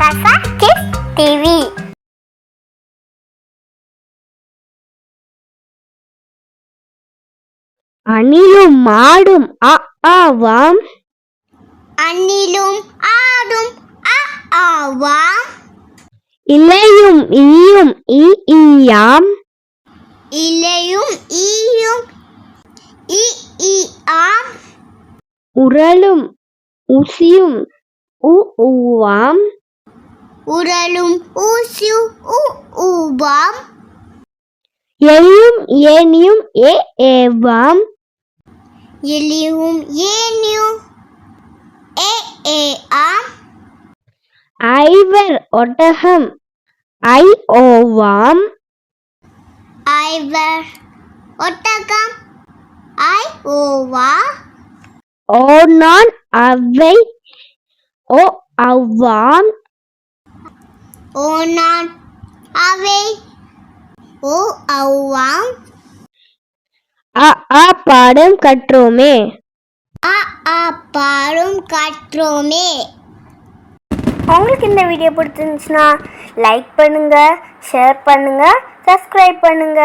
Sasa Kids TV. அணிலும் மாடும் ஆவாம். அணிலும் ஆடும் ஆவாம். இலையும் ஈயும் ஈயாம். இலையும் ஈயும் ஈயாம். உரலும் ஊசியும் ஊவாம். உரலும் ஊசியும் ஊவாம். எலியும் ஏனியும் ஏவாம். எலியும் ஏனியும் ஏஆம். ஐவர் ஒட்டகம் ஓவாம். ஐவர் ஒட்டகம் ஓவா. ஓநான் அவை அவ்வாம். ஓநான் அவை அவ்வாம். பாடம் கற்றோமே. பாடம் கற்றோமே. உங்களுக்கு இந்த வீடியோ பிடிச்சிருந்துச்சுன்னா லைக் பண்ணுங்க, ஷேர் பண்ணுங்க, சப்ஸ்கிரைப் பண்ணுங்க.